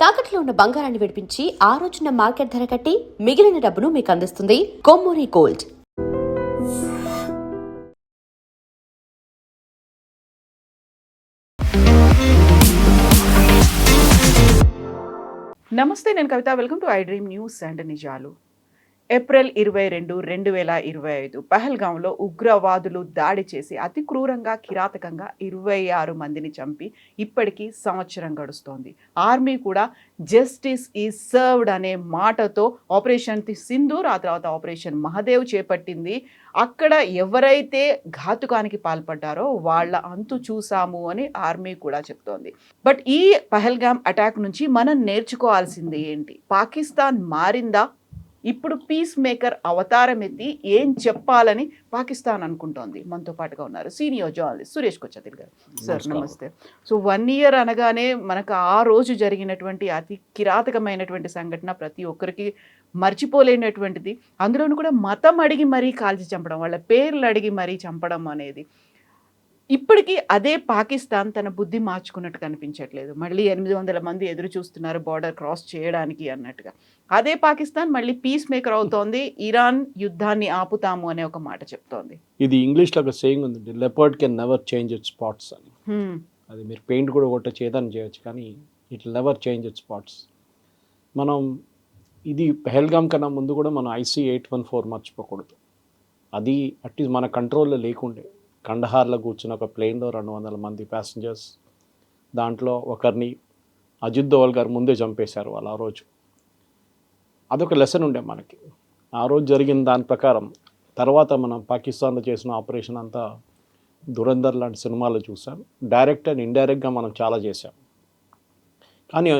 తాకట్లో ఉన్న బంగారాన్ని విడిపించి ఆ రోజున మార్కెట్ ధర కట్టి మిగిలిన డబ్బును మీకు అందిస్తుంది కొమ్మూరి గోల్డ్. నమస్తే, నేను Kavitha. Welcome to I Dream News and నిజాలు. ఏప్రిల్ 22, 2025 పహల్గాంలో ఉగ్రవాదులు దాడి చేసి అతి క్రూరంగా, కిరాతకంగా 26 మందిని చంపి ఇప్పటికీ సంవత్సరం గడుస్తోంది. ఆర్మీ కూడా జస్టిస్ ఈజ్ సర్వ్డ్ అనే మాటతో ఆపరేషన్ సింధూర్, ఆ తర్వాత ఆపరేషన్ మహదేవ్ చేపట్టింది. అక్కడ ఎవరైతే ఘాతుకానికి పాల్పడ్డారో వాళ్ళ అంతు చూసాము అని ఆర్మీ కూడా చెప్తోంది. బట్ ఈ పహల్గాం అటాక్ నుంచి మనం నేర్చుకోవాల్సింది ఏంటి? పాకిస్తాన్ మారిందా? ఇప్పుడు పీస్ మేకర్ అవతారం ఎత్తి ఏం చెప్పాలని పాకిస్తాన్ అనుకుంటోంది. మనతో పాటుగా ఉన్నారు సీనియర్ జర్నలిస్ట్ సురేష్ కొచ్చతిల్ గారు. సార్ నమస్తే. సో 1 year అనగానే మనకు ఆ రోజు జరిగినటువంటి అతి కిరాతకమైనటువంటి సంఘటన ప్రతి ఒక్కరికి మర్చిపోలేనటువంటిది. అందులోనూ కూడా మతం అడిగి మరీ కాల్చి చంపడం, వాళ్ళ పేర్లు అడిగి మరీ చంపడం అనేది ఇప్పటికీ అదే పాకిస్తాన్ తన బుద్ధి మార్చుకున్నట్టు కనిపించట్లేదు. మళ్ళీ 800 మంది ఎదురు చూస్తున్నారు బార్డర్ క్రాస్ చేయడానికి అన్నట్టుగా. అదే పాకిస్తాన్ మళ్ళీ పీస్ మేకర్ అవుతోంది. ఇరాన్ యుద్ధాన్ని ఆపుతాము అనే ఒక మాట చెప్తోంది. ఇది ఇంగ్లీష్లో ఒక సేయింగ్ ఉంది, leopard can never change it's spots అని. అది మీరు పెయింట్ కూడా కొట్ట చేదని చేయొచ్చు, కానీ it never change it's spots. మనం ఇది పెహల్గాం కన్నా ముందు కూడా మనం IC-814 మర్చిపోకూడదు. అది అట్లీస్ట్ మన కంట్రోల్లో లేకుండే. కండహార్లో కూర్చున్న ఒక ప్లేన్లో 200 మంది ప్యాసింజర్స్, దాంట్లో ఒకరిని అజిత్ దోవల్ గారు ముందే చంపేశారు వాళ్ళు ఆ రోజు. అదొక లెసన్ ఉండే మనకి ఆ రోజు జరిగిన దాని ప్రకారం. తర్వాత మనం పాకిస్తాన్లో చేసిన ఆపరేషన్ అంతా దురంధర్ లాంటి సినిమాలు చూసాం. డైరెక్ట్ అండ్ ఇండైరెక్ట్గా మనం చాలా చేసాం. కానీ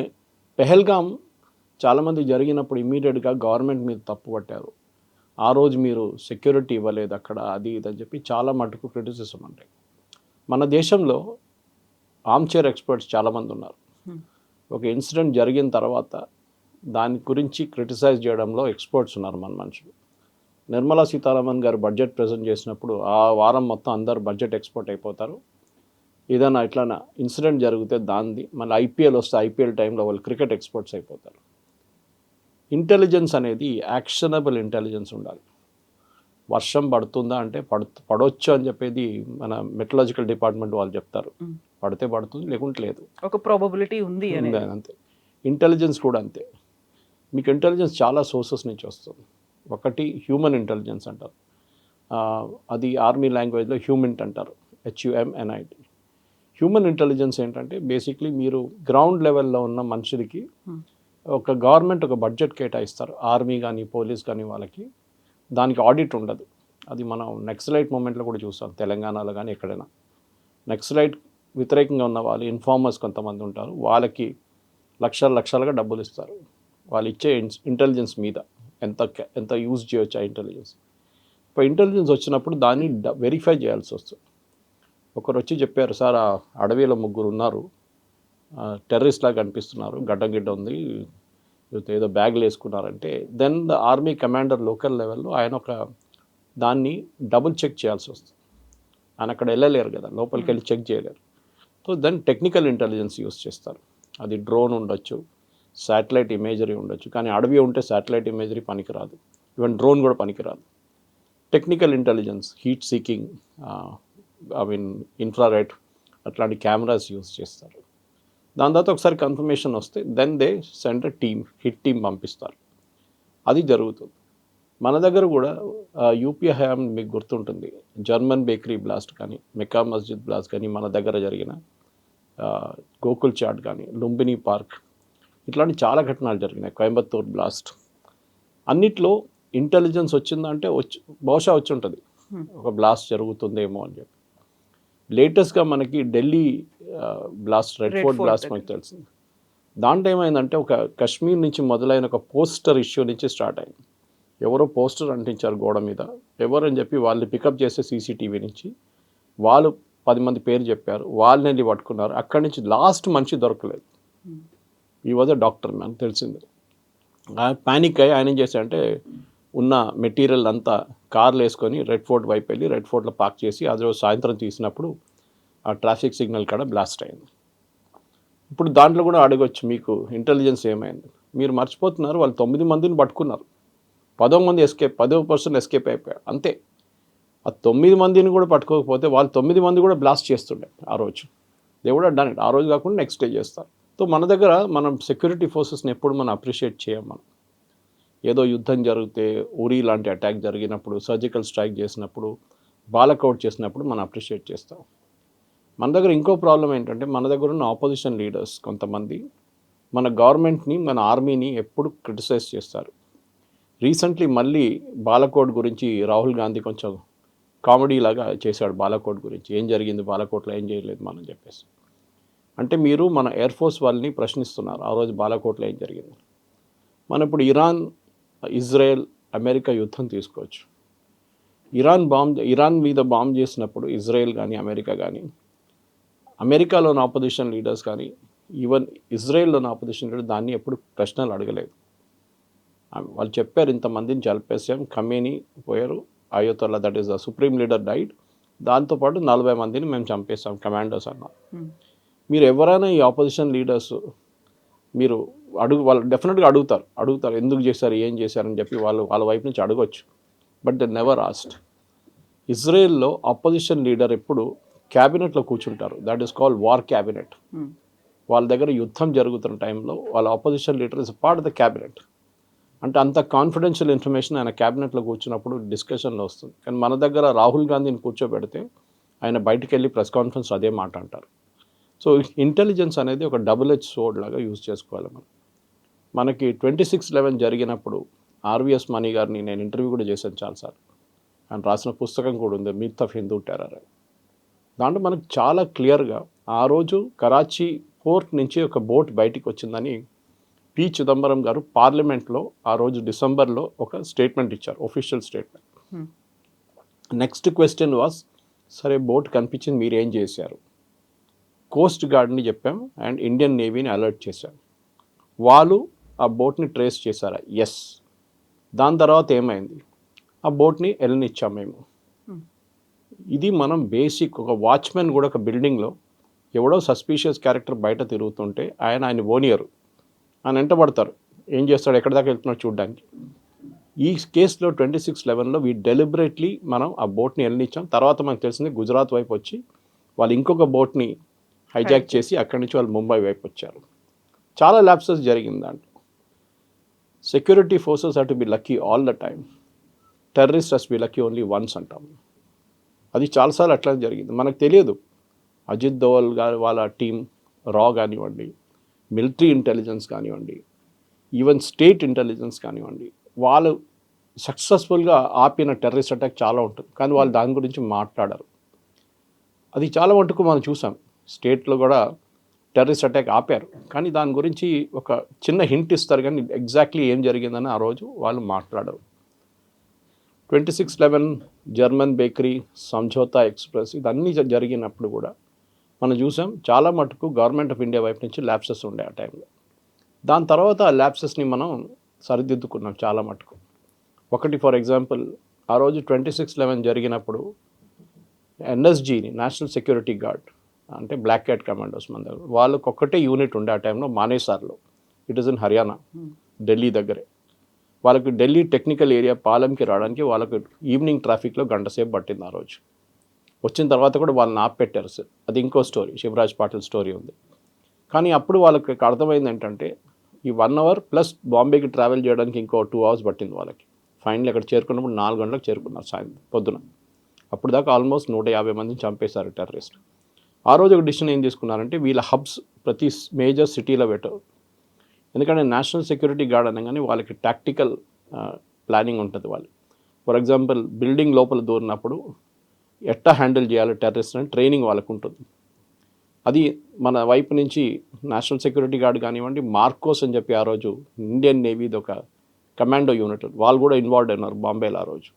పెహల్గాం చాలామంది జరిగినప్పుడు ఇమీడియట్గా గవర్నమెంట్ మీద తప్పు పట్టారు. ఆ రోజు మీరు సెక్యూరిటీ ఇవ్వలేదు అక్కడ, అది ఇదని చెప్పి చాలా మటుకు క్రిటిసిజం ఉంటాయి. మన దేశంలో ఆర్మ్చైర్ ఎక్స్పర్ట్స్ చాలామంది ఉన్నారు. ఒక ఇన్సిడెంట్ జరిగిన తర్వాత దాని గురించి క్రిటిసైజ్ చేయడంలో ఎక్స్పర్ట్స్ ఉన్నారు మన మనుషులు. నిర్మలా సీతారామన్ గారు బడ్జెట్ ప్రజెంట్ చేసినప్పుడు ఆ వారం మొత్తం అందరు బడ్జెట్ ఎక్స్పర్ట్ అయిపోతారు. ఏదైనా ఇట్లా ఇన్సిడెంట్ జరిగితే దాన్ని మళ్ళీ IPL వస్తే IPL టైంలో వాళ్ళు క్రికెట్ ఎక్స్పర్ట్స్ అయిపోతారు. ఇంటెలిజెన్స్ అనేది యాక్షనబుల్ ఇంటెలిజెన్స్ ఉండాలి. వర్షం పడుతుందా అంటే పడవచ్చు అని చెప్పేది మన మెట్రలాజికల్ డిపార్ట్మెంట్ వాళ్ళు చెప్తారు. పడితే పడుతుంది, లేకుంటే లేదు, ఒక ప్రాబబిలిటీ ఉంది అంతే. ఇంటెలిజెన్స్ కూడా అంతే. మీకు ఇంటెలిజెన్స్ చాలా సోర్సెస్ నుంచి వస్తుంది. ఒకటి హ్యూమన్ ఇంటెలిజెన్స్ అంటారు, అది ఆర్మీ లాంగ్వేజ్లో హ్యూమింట్ అంటారు, HUMNIT. హ్యూమన్ ఇంటెలిజెన్స్ ఏంటంటే బేసిక్లీ మీరు గ్రౌండ్ లెవెల్లో ఉన్న మనుషులకి ఒక గవర్నమెంట్ ఒక బడ్జెట్ కేటాయిస్తారు, ఆర్మీ కానీ పోలీస్ కానీ వాళ్ళకి. దానికి ఆడిట్ ఉండదు. అది మనం నక్సలైట్ మూమెంట్లో కూడా చూస్తాం, తెలంగాణలో కానీ ఎక్కడైనా. నక్సలైట్ వ్యతిరేకంగా ఉన్న వాళ్ళు ఇన్ఫార్మర్స్ కొంతమంది ఉంటారు, వాళ్ళకి లక్షలుగా డబ్బులు ఇస్తారు. వాళ్ళు ఇచ్చే ఇంటెలిజెన్స్ మీద ఎంత యూజ్ చేయొచ్చు ఆ ఇంటెలిజెన్స్. ఇప్పుడు ఇంటెలిజెన్స్ వచ్చినప్పుడు దాన్ని వెరిఫై చేయాల్సి వస్తుంది. ఒకరు వచ్చి చెప్పారు, సార్ ఆ అడవిలో 3 ఉన్నారు, టెర్రరిస్ట్ లాగా కనిపిస్తున్నారు, గడ్డ ఉంది, ఏదో బ్యాగ్లు వేసుకున్నారంటే then the army commander local లెవెల్లో ఆయన ఒక దాన్ని డబుల్ చెక్ చేయాల్సి వస్తుంది. ఆయన అక్కడ వెళ్ళలేరు కదా, లోపలికి వెళ్ళి చెక్ చేయలేరు. So then technical intelligence use చేస్తారు. అది డ్రోన్ ఉండొచ్చు, శాటిలైట్ ఇమేజరీ ఉండొచ్చు, కానీ అడవి ఉంటే శాటిలైట్ ఇమేజరీ పనికిరాదు, ఈవెన్ డ్రోన్ కూడా పనికిరాదు. Technical intelligence, heat seeking, infrared అట్లాంటి కెమెరాస్ యూస్ చేస్తారు. దాని తర్వాత ఒకసారి కన్ఫర్మేషన్ వస్తే then they send hit team పంపిస్తారు. అది జరుగుతుంది. మన దగ్గర కూడా యూపీ హయాం మీకు గుర్తుంటుంది, జర్మన్ బేకరీ బ్లాస్ట్ కానీ, మెక్కా మస్జిద్ బ్లాస్ట్ కానీ, మన దగ్గర జరిగిన గోకుల్ చాట్ కానీ, లుంబిని పార్క్, ఇట్లాంటి చాలా ఘటనలు జరిగినాయి, కోయంబత్తూర్ బ్లాస్ట్. అన్నిట్లో ఇంటెలిజెన్స్ వచ్చిందంటే బహుశా వచ్చి ఉంటుంది, ఒక బ్లాస్ట్ జరుగుతుందేమో అని చెప్పి. లేటెస్ట్గా మనకి Delhi blast, red fort blast మనకు తెలిసింది. దాంట్లో ఏమైందంటే ఒక కశ్మీర్ నుంచి మొదలైన ఒక పోస్టర్ ఇష్యూ నుంచి స్టార్ట్ అయింది. ఎవరో పోస్టర్ అంటించారు గోడ మీద, ఎవరని చెప్పి వాళ్ళు పికప్ చేసే CCTV నుంచి వాళ్ళు 10 మంది పేరు చెప్పారు, వాళ్ళని వెళ్ళి పట్టుకున్నారు. అక్కడి నుంచి లాస్ట్ మనిషి దొరకలేదు. ఈ వాజ్ అ డాక్టర్ మ్యాన్ తెలిసింది. ప్యానిక్ అయ్యి ఆయన ఏం చేశారంటే ఉన్న మెటీరియల్ అంతా కార్లు వేసుకొని రెడ్ ఫోర్ట్ వైపు వెళ్ళి రెడ్ ఫోర్ట్లో పార్క్ చేసి అది రోజు సాయంత్రం తీసినప్పుడు ఆ ట్రాఫిక్ సిగ్నల్ కాడ బ్లాస్ట్ అయింది. ఇప్పుడు దాంట్లో కూడా అడగొచ్చు మీకు ఇంటెలిజెన్స్ ఏమైంది. మీరు మర్చిపోతున్నారు వాళ్ళు 9 మందిని పట్టుకున్నారు, 10వ మంది ఎస్కేప్, 10% ఎస్కేప్ అయిపోయారు అంతే. ఆ 9 మందిని కూడా పట్టుకోకపోతే వాళ్ళు 9 మంది కూడా బ్లాస్ట్ చేస్తుండే ఆ రోజు. దేవుడు డన్ ఇట్. ఆ రోజు కాకుండా నెక్స్ట్ డే చేస్తారు. సో మన దగ్గర మనం సెక్యూరిటీ ఫోర్సెస్ని ఎప్పుడు మనం అప్రిషియేట్ చేయం. మనం ఏదో యుద్ధం జరిగితే, ఉరి లాంటి అటాక్ జరిగినప్పుడు, సర్జికల్ స్ట్రైక్ చేసినప్పుడు, బాలకౌట్ చేసినప్పుడు మనం అప్రిషియేట్ చేస్తాం. మన దగ్గర ఇంకో ప్రాబ్లం ఏంటంటే మన దగ్గర ఉన్న ఆపోజిషన్ లీడర్స్ కొంతమంది మన గవర్నమెంట్ని, మన ఆర్మీని ఎప్పుడు క్రిటిసైజ్ చేస్తారు. రీసెంట్లీ మళ్ళీ బాలకోట్ గురించి రాహుల్ గాంధీ కొంచెం కామెడీ లాగా చేశాడు. బాలకోట్ గురించి ఏం జరిగింది, బాలకోట్లో ఏం చేయలేదు మనం చెప్పేసి. అంటే మీరు మన ఎయిర్ ఫోర్స్ వాళ్ళని ప్రశ్నిస్తున్నారు ఆ రోజు బాలకోట్లో ఏం జరిగింది. మనం ఇప్పుడు ఇరాన్, ఇజ్రాయెల్, అమెరికా యుద్ధం తీసుకోవచ్చు. ఇరాన్ మీద బాంబ్ చేసినప్పుడు ఇజ్రాయెల్ కానీ అమెరికా కానీ, అమెరికాలోని ఆపోజిషన్ లీడర్స్ కానీ, ఈవెన్ ఇజ్రాయెల్లోని ఆపోజిషన్ లీడర్ దాన్ని ఎప్పుడు ప్రశ్నలు అడగలేదు. వాళ్ళు చెప్పారు ఇంతమందిని చంపేసాం, ఖమేనీ పోయారు, Ayatollah that is the supreme leader died, దాంతోపాటు 40 మందిని మేము చంపేసాం కమాండోస్ అన్నారు. మీరు ఎవరైనా ఈ ఆపోజిషన్ లీడర్స్ మీరు వాళ్ళు డెఫినెట్గా అడుగుతారు ఎందుకు చేశారు, ఏం చేశారని చెప్పి వాళ్ళ వైపు నుంచి అడగొచ్చు. But they never asked. ఇజ్రాయెల్లో ఆపోజిషన్ లీడర్ ఎప్పుడు క్యాబినెట్లో కూర్చుంటారు, that is called war cabinet. వాళ్ళ దగ్గర యుద్ధం జరుగుతున్న టైంలో వాళ్ళ opposition leader is part of the cabinet. అంటే అంత కాన్ఫిడెన్షియల్ ఇన్ఫర్మేషన్ ఆయన క్యాబినెట్లో కూర్చున్నప్పుడు డిస్కషన్లో వస్తుంది. కానీ మన దగ్గర రాహుల్ గాంధీని కూర్చోబెడితే ఆయన బయటికి వెళ్ళి ప్రెస్ కాన్ఫరెన్స్ అదే మాట అంటారు. సో ఇంటెలిజెన్స్ అనేది ఒక డబుల్ ఎడ్జ్ సోర్డ్ లాగా యూజ్ చేసుకోవాలి మనం. మనకి 26/11 జరిగినప్పుడు ఆర్వీఎస్ మణి గారిని నేను ఇంటర్వ్యూ కూడా చేశాను చాలాసార్లు. ఆయన రాసిన పుస్తకం కూడా ఉంది, మిత్ ఆఫ్ హిందూ టెర్రర్ అని. దాంట్లో మనకు చాలా క్లియర్గా ఆ రోజు కరాచీ పోర్ట్ నుంచి ఒక బోట్ బయటికి వచ్చిందని పి చిదంబరం గారు పార్లమెంట్లో ఆ రోజు డిసెంబర్లో ఒక స్టేట్మెంట్ ఇచ్చారు, official statement. Next question was, సరే బోట్ కనిపించింది మీరు ఏం చేశారు? కోస్ట్ గార్డ్ని చెప్పాం అండ్ ఇండియన్ నేవీని అలర్ట్ చేశాం. వాళ్ళు ఆ బోట్ని ట్రేస్ చేశారా? ఎస్. దాని తర్వాత ఏమైంది? ఆ బోట్ని వెళ్ళనిచ్చాం మేము. ఇది మనం బేసిక్. ఒక వాచ్మెన్ కూడా ఒక బిల్డింగ్లో ఎవడో సస్పీషియస్ క్యారెక్టర్ బయట తిరుగుతుంటే ఆయన ఓనియరు, ఆయన వెంటబడతారు, ఏం చేస్తాడు, ఎక్కడి దాకా వెళ్తున్నాడు చూడడానికి. ఈ కేసులో 26/11లో డెలిబరేట్లీ మనం ఆ బోట్ని వెళ్ళనిచ్చాం. తర్వాత మనకు తెలిసింది గుజరాత్ వైపు వచ్చి వాళ్ళు ఇంకొక బోట్ని హైజాక్ చేసి అక్కడి నుంచి వాళ్ళు ముంబై వైపు వచ్చారు. చాలా ల్యాప్సెస్ జరిగింది దాంట్లో. Security forces have to be lucky all the time, terrorist has B lucky only once అంటాం. అది చాలాసార్లు అట్లా జరిగింది. మనకు తెలియదు. అజిత్ దోవల్ గారు వాళ్ళ టీం, రా కానివ్వండి, మిలిటరీ ఇంటెలిజెన్స్ కానివ్వండి, ఈవెన్ స్టేట్ ఇంటెలిజెన్స్ కానివ్వండి, వాళ్ళు సక్సెస్ఫుల్గా ఆపిన టెర్రరిస్ట్ అటాక్ చాలా ఉంటుంది, కానీ వాళ్ళు దాని గురించి మాట్లాడరు. అది చాలా మటుకు మనం చూసాం. స్టేట్లో కూడా టెర్రరిస్ట్ అటాక్ ఆపారు, కానీ దాని గురించి ఒక చిన్న హింట్ ఇస్తారు, కానీ ఎగ్జాక్ట్లీ ఏం జరిగిందని ఆ రోజు వాళ్ళు మాట్లాడరు. 26/11 జర్మన్ బేకరీ, సంఝోతా ఎక్స్ప్రెస్, ఇదన్నీ జరిగినప్పుడు కూడా మనం చూసాం చాలా మటుకు గవర్నమెంట్ ఆఫ్ ఇండియా వైపు నుంచి ల్యాప్సెస్ ఉండే ఆ టైంలో. దాని తర్వాత ఆ ల్యాప్సెస్ని మనం సరిదిద్దుకున్నాం చాలా మటుకు. ఒకటి ఫర్ ఎగ్జాంపుల్, ఆ రోజు 26/11 జరిగినప్పుడు ఎన్ఎస్జీని, నేషనల్ సెక్యూరిటీ గార్డ్, అంటే బ్లాక్ క్యాట్ కమాండోస్ మన దగ్గర, వాళ్ళకు ఒక్కటే యూనిట్ ఉండే ఆ టైంలో మానేసార్లో. It is in Haryana, Delhi దగ్గరే. వాళ్ళకి ఢిల్లీ టెక్నికల్ ఏరియా పాలెంకి రావడానికి వాళ్ళకు ఈవినింగ్ ట్రాఫిక్లో గంట సేపు పట్టింది ఆ రోజు. వచ్చిన తర్వాత కూడా వాళ్ళని ఆపెట్టారు సార్, అది ఇంకో స్టోరీ, శివరాజ్ పాటిల్ స్టోరీ ఉంది. కానీ అప్పుడు వాళ్ళకి అర్థమైంది ఏంటంటే ఈ 1 hour ప్లస్ బాంబేకి ట్రావెల్ చేయడానికి ఇంకో 2 hours పట్టింది వాళ్ళకి. ఫైనల్ అక్కడ చేరుకున్నప్పుడు 4 గంటలకు చేరుకున్నారు సాయంత్రం పొద్దున. అప్పుడు దాకా ఆల్మోస్ట్ 150 మందిని చంపేశారు టెర్రరిస్ట్. ఆ రోజు ఒక డిసిషన్ ఏం తీసుకున్నారంటే వీళ్ళ హబ్స్ ప్రతి మేజర్ సిటీలో పెట్టారు. ఎందుకంటే నేషనల్ సెక్యూరిటీ గార్డ్ అనగానే వాళ్ళకి టాక్టికల్ ప్లానింగ్ ఉంటుంది. వాళ్ళు ఫర్ ఎగ్జాంపుల్ బిల్డింగ్ లోపల దూరినప్పుడు ఎట్లా హ్యాండిల్ చేయాలి టెర్రరిస్ట్ అని ట్రైనింగ్ వాళ్ళకు ఉంటుంది. అది మన వైపు నుంచి నేషనల్ సెక్యూరిటీ గార్డ్ కానివ్వండి, మార్కోస్ అని చెప్పి ఆ రోజు ఇండియన్ నేవీది ఒక కమాండో యూనిట్, వాళ్ళు కూడా ఇన్వాల్వ్ అయినారు బాంబేలో ఆ రోజు.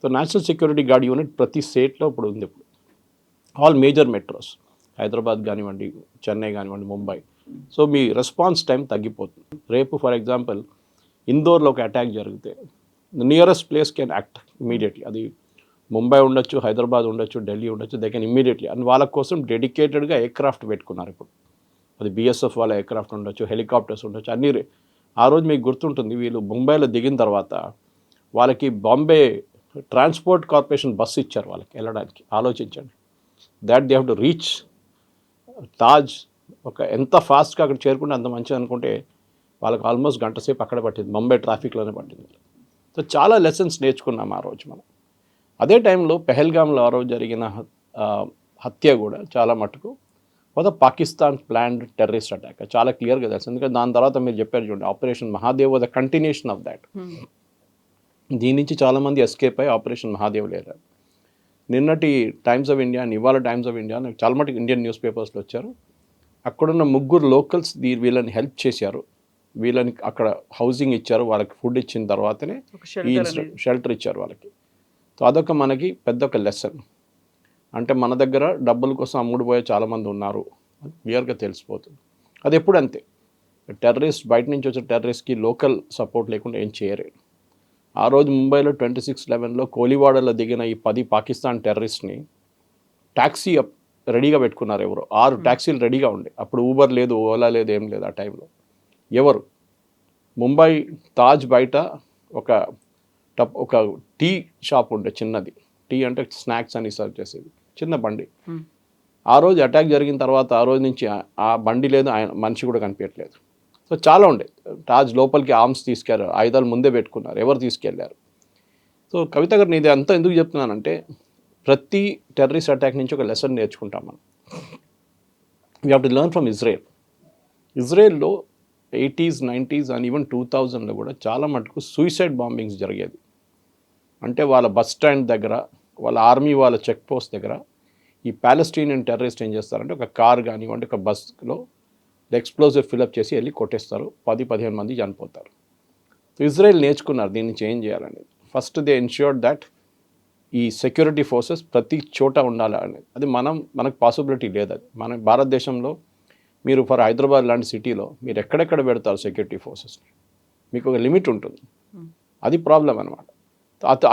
So national security gourd unit ప్రతి స్టేట్లో ఇప్పుడు ఉంది. ఇప్పుడు ఆల్ మేజర్ మెట్రోస్, హైదరాబాద్ కానివ్వండి, చెన్నై కానివ్వండి, ముంబై. సో మీ రెస్పాన్స్ టైం తగ్గిపోతుంది. రేపు ఫర్ ఎగ్జాంపుల్ ఇందోర్లో ఒక అటాక్ జరిగితే nearest place can act immediately. అది ముంబై ఉండొచ్చు, హైదరాబాద్ ఉండొచ్చు, ఢిల్లీ ఉండొచ్చు, దే కెన్ ఇమ్మీడియట్లీ. అండ్ వాళ్ళ కోసం డెడికేటెడ్గా ఎయిర్ క్రాఫ్ట్ పెట్టుకున్నారు ఇప్పుడు. అది బిఎస్ఎఫ్ వాళ్ళ ఎయిర్క్రాఫ్ట్ ఉండొచ్చు, హెలికాప్టర్స్ ఉండొచ్చు, అన్నీ ఆ రోజు మీకు గుర్తుంటుంది వీళ్ళు ముంబైలో దిగిన తర్వాత వాళ్ళకి బాంబే ట్రాన్స్పోర్ట్ కార్పొరేషన్ బస్సు ఇచ్చారు వాళ్ళకి వెళ్ళడానికి. ఆలోచించండి, that they have to reach Taj ఒక ఎంత ఫాస్ట్గా అక్కడ చేరుకుంటే అంత మంచిది అనుకుంటే వాళ్ళకి ఆల్మోస్ట్ గంట సేపు అక్కడ పట్టింది, ముంబై ట్రాఫిక్లోనే పట్టింది. సో చాలా లెసన్స్ నేర్చుకున్నాం ఆ రోజు మనం. అదే టైంలో పెహల్గామ్లో ఆ రోజు జరిగిన హత్య కూడా చాలా మటుకు ఒక పాకిస్తాన్ ప్లాన్డ్ టెర్రరిస్ట్ అటాక్, చాలా క్లియర్గా తెలుసు. ఎందుకంటే దాని తర్వాత మీరు చెప్పారు చూడండి, operation Mahadev was the continuation of that. దీని నుంచి చాలామంది ఎస్కేప్ అయ్యి ఆపరేషన్ మహాదేవ్ లేరు. నిన్నటి టైమ్స్ ఆఫ్ ఇండియా అని ఇవాళ టైమ్స్ ఆఫ్ ఇండియా నాకు చాలా మటుకు ఇండియన్ న్యూస్ పేపర్స్లో వచ్చారు. అక్కడున్న 3 లోకల్స్ వీళ్ళని హెల్ప్ చేశారు, వీళ్ళని అక్కడ హౌసింగ్ ఇచ్చారు, వాళ్ళకి ఫుడ్ ఇచ్చిన తర్వాతనే ఈ షెల్టర్ ఇచ్చారు వాళ్ళకి. సో అదొక మనకి పెద్ద ఒక లెసన్. అంటే మన దగ్గర డబ్బుల కోసం అమ్ముడుపోయే చాలామంది ఉన్నారు క్లియర్గా తెలిసిపోతుంది. అది ఎప్పుడు అంతే, టెర్రరిస్ట్ బయట నుంచి వచ్చే టెర్రరిస్ట్కి లోకల్ సపోర్ట్ లేకుండా ఏం చేయలేరు. ఆ రోజు ముంబైలో 26/11లో కోలివాడలో దిగిన ఈ 10 పాకిస్తాన్ టెర్రరిస్ట్ని ట్యాక్సీ రెడీగా పెట్టుకున్నారు ఎవరు, 6 ట్యాక్సీలు రెడీగా ఉండే. అప్పుడు ఊబర్ లేదు, ఓలా లేదు, ఏం లేదు ఆ టైంలో. ఎవరు ముంబై తాజ్ బయట ఒక టీ షాప్ ఉండే, చిన్నది టీ అంటే స్నాక్స్ అని సర్వ్ చేసేది, చిన్న బండి. ఆ రోజు అటాక్ జరిగిన తర్వాత ఆ రోజు నుంచి ఆ బండి లేదు, ఆయన మనిషి కూడా కనిపించట్లేదు. సో చాలా ఉండే. తాజ్ లోపలికి ఆర్మ్స్ తీసుకెళ్ళారు, ఆయుధాలు ముందే పెట్టుకున్నారు, ఎవరు తీసుకెళ్లారు. సో కవిత గారు నేను అంతా ఎందుకు చెప్తున్నానంటే ప్రతి టెర్రరిస్ట్ అటాక్ నుంచి ఒక లెసన్ నేర్చుకుంటాం మనం. We have to learn from Israel. ఇజ్రాయెల్లో 80s, 90s అండ్ ఈవెన్ 2000లో కూడా చాలా మటుకు సూసైడ్ బాంబింగ్స్ జరిగేది. అంటే వాళ్ళ బస్ స్టాండ్ దగ్గర, వాళ్ళ ఆర్మీ వాళ్ళ చెక్ పోస్ట్ దగ్గర ఈ ప్యాలెస్టీనియన్ టెర్రరిస్ట్ ఏం చేస్తారంటే ఒక కార్ కానివ్వండి, ఒక బస్లో ఎక్స్ప్లోజివ్ ఫిలప్ చేసి వెళ్ళి కొట్టేస్తారు, 10-15 మంది చనిపోతారు. సో ఇజ్రాయెల్ నేర్చుకున్నారు దీన్ని నుంచి ఏం చేయాలనేది. ఫస్ట్ దే ఎన్ష్యూర్డ్ దట్ ఈ సెక్యూరిటీ ఫోర్సెస్ ప్రతి చోట ఉండాలి అనేది. అది మనకు పాసిబిలిటీ లేదు. అది మన భారతదేశంలో మీరు ఫర్ హైదరాబాద్ లాంటి సిటీలో మీరు ఎక్కడెక్కడ పెడతారు సెక్యూరిటీ ఫోర్సెస్ని, మీకు ఒక లిమిట్ ఉంటుంది. అది ప్రాబ్లం అనమాట.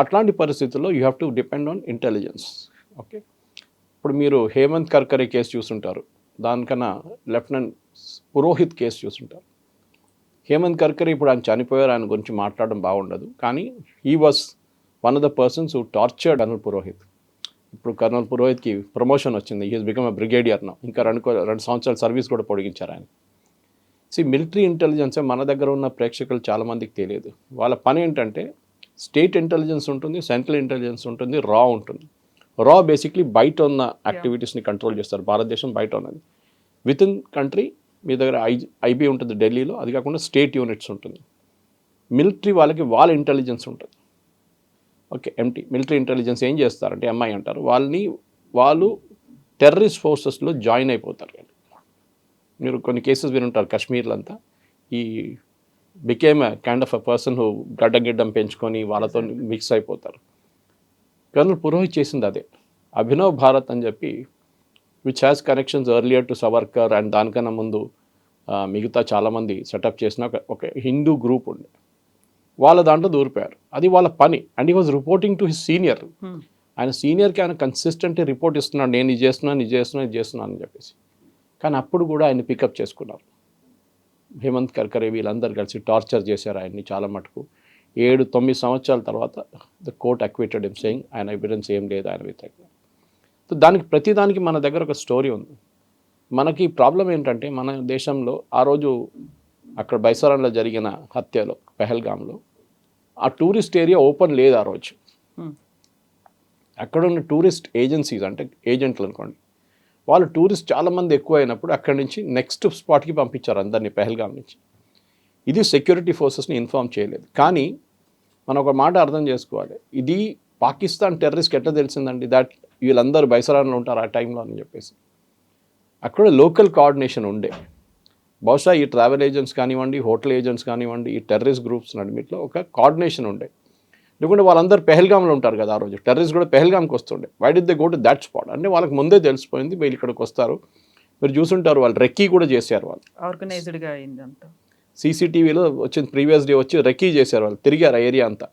అట్లాంటి పరిస్థితుల్లో you have to depend on intelligence. Okay, ఇప్పుడు మీరు హేమంత్ కర్కరే కేసు చూసుంటారు, దానికన్నా లెఫ్టినెంట్ పురోహిత్ కేసు చూసుంటారు. హేమంత్ కర్కరే ఇప్పుడు ఆయన చనిపోయారు, ఆయన గురించి మాట్లాడడం బాగుండదు, కానీ he was one of the persons who tortured colonel Purohit. ఇప్పుడు కర్నల్ పురోహిత్కి ప్రమోషన్ వచ్చింది, he has become a brigadier now. ఇంకా 2 సంవత్సరాల సర్వీస్ కూడా పొడిగించారు ఆయన. మిలిటరీ ఇంటెలిజెన్సే మన దగ్గర ఉన్న ప్రేక్షకులు చాలామందికి తెలియదు. వాళ్ళ పని ఏంటంటే స్టేట్ ఇంటెలిజెన్స్ ఉంటుంది, సెంట్రల్ ఇంటెలిజెన్స్ ఉంటుంది, రా ఉంటుంది. రా బేసిక్లీ బయట ఉన్న యాక్టివిటీస్ని కంట్రోల్ చేస్తారు. భారతదేశం బయట ఉన్నది. విత్ ఇన్ కంట్రీ మీ దగ్గర ఐబీ ఉంటుంది ఢిల్లీలో, అది కాకుండా స్టేట్ యూనిట్స్ ఉంటుంది. మిలిటరీ వాళ్ళకి వాళ్ళ ఇంటెలిజెన్స్ ఉంటుంది. ఓకే, మిలిటరీ ఇంటెలిజెన్స్ ఏం చేస్తారంటే ఎంఐ అంటారు, వాళ్ళు టెర్రరిస్ట్ ఫోర్సెస్లో జాయిన్ అయిపోతారు. మీరు కొన్ని కేసెస్ వినుంటారు, కాశ్మీర్లో అంతా he became kind of a person who గడ్డం పెంచుకొని వాళ్ళతో మిక్స్ అయిపోతారు. కర్నల్ పురోహిత్ చేసింది అదే. అభినవ్ భారత్ అని చెప్పి which has connections earlier to Savarkar and దానికన్నా ముందు మిగతా చాలామంది సెటప్ చేసిన ఒక హిందూ గ్రూప్ ఉండే, వాళ్ళ దాంట్లో దూరిపోయారు. అది వాళ్ళ పని. And he was reporting to his senior. ఆయన సీనియర్కి ఆయన కన్సిస్టెంట్గా రిపోర్ట్ ఇస్తున్నాడు, నేను ఇది చేస్తున్నాను అని చెప్పేసి. కానీ అప్పుడు కూడా ఆయన పికప్ చేసుకున్నారు. హేమంత్ కర్కరే వీళ్ళందరూ కలిసి టార్చర్ చేశారు ఆయన్ని చాలా మటుకు. 7-9 సంవత్సరాల తర్వాత the court acquitted him saying ఆయన ఎవిడెన్స్ ఏం లేదు ఆయన వ్యతిరేకంగా. సో ప్రతిదానికి మన దగ్గర ఒక స్టోరీ ఉంది. మనకి ప్రాబ్లం ఏంటంటే మన దేశంలో ఆ రోజు అక్కడ బైసారాన్లో జరిగిన హత్యలో పెహల్గామ్లో ఆ టూరిస్ట్ ఏరియా ఓపెన్ లేదు ఆ రోజు. అక్కడ ఉన్న టూరిస్ట్ ఏజెన్సీస్ అంటే ఏజెంట్లు అనుకోండి, వాళ్ళు టూరిస్ట్ చాలామంది ఎక్కువ అయినప్పుడు అక్కడి నుంచి నెక్స్ట్ స్పాట్కి పంపించారు అందరినీ పెహల్గాం నుంచి. ఇది సెక్యూరిటీ ఫోర్సెస్ని ఇన్ఫార్మ్ చేయలేదు. కానీ మనం ఒక మాట అర్థం చేసుకోవాలి, ఇది పాకిస్తాన్ టెర్రరిస్ట్కి ఎట్లా తెలిసిందండి దట్ వీళ్ళందరూ బైసరాన్లో ఉంటారు ఆ టైంలో అని చెప్పేసి. అక్కడ లోకల్ కోఆర్డినేషన్ ఉండే. బహుశా ఈ ట్రావెల్ ఏజెంట్స్ కానివ్వండి, హోటల్ ఏజెంట్స్ కానివ్వండి, ఈ టెర్రరిస్ట్ గ్రూప్స్ నడిమిట్లో ఒక కోఆర్డినేషన్ ఉండే. ఎందుకంటే వాళ్ళందరూ పెహల్గాంలో ఉంటారు కదా ఆ రోజు, టెర్రరిస్ట్ కూడా పెహల్గాంకి వస్తుండే. Why did they go to that spot అంటే వాళ్ళకి ముందే తెలిసిపోయింది వీళ్ళు ఇక్కడికి వస్తారు. మీరు చూసుంటారు, వాళ్ళు రెక్కీ కూడా చేశారు. వాళ్ళు ఆర్గనైజ్డ్గా అయిందంతా. సీసీటీవీలో వచ్చింది, ప్రీవియస్ డే వచ్చి రెక్కీ చేశారు, వాళ్ళు తిరిగారు ఆ ఏరియా అంతా,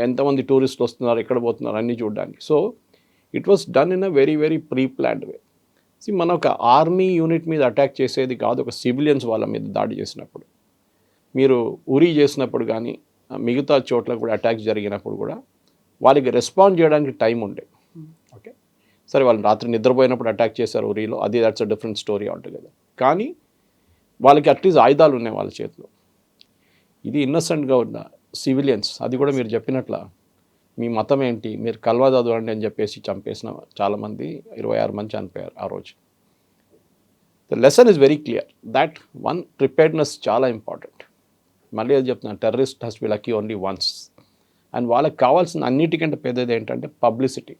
ఎంతమంది టూరిస్టులు వస్తున్నారు, ఎక్కడ పోతున్నారు అన్నీ చూడడానికి. So it was done in a very very pre planned way. మన ఒక ఆర్మీ యూనిట్ మీద అటాక్ చేసేది కాదు, ఒక సివిలియన్స్ వాళ్ళ మీద దాడి చేసినప్పుడు. మీరు ఉరీ చేసినప్పుడు కానీ మిగతా చోట్ల కూడా అటాక్స్ జరిగినప్పుడు కూడా వాళ్ళకి రెస్పాండ్ చేయడానికి టైం ఉండే. ఓకే, సరే వాళ్ళు రాత్రి నిద్రపోయినప్పుడు అటాక్ చేశారు ఉరీలో, అది that's a different story altogether. కానీ వాళ్ళకి అట్లీస్ట్ ఆయుధాలు ఉన్నాయి వాళ్ళ చేతిలో. ఇది ఇన్నసెంట్గా ఉన్న సివిలియన్స్, అది కూడా మీరు చెప్పినట్ల మీ మతం ఏంటి, మీరు కల్వా చదవండి అని చెప్పేసి చంపేసిన చాలామంది 26 మంది చనిపోయారు ఆ రోజు. The lesson is very clear that one, preparedness చాలా ఇంపార్టెంట్. మళ్ళీ అది చెప్తున్నాను, terrorist has B lucky only once. And వాళ్ళకి కావాల్సిన అన్నిటికంటే పెద్దది ఏంటంటే పబ్లిసిటీ.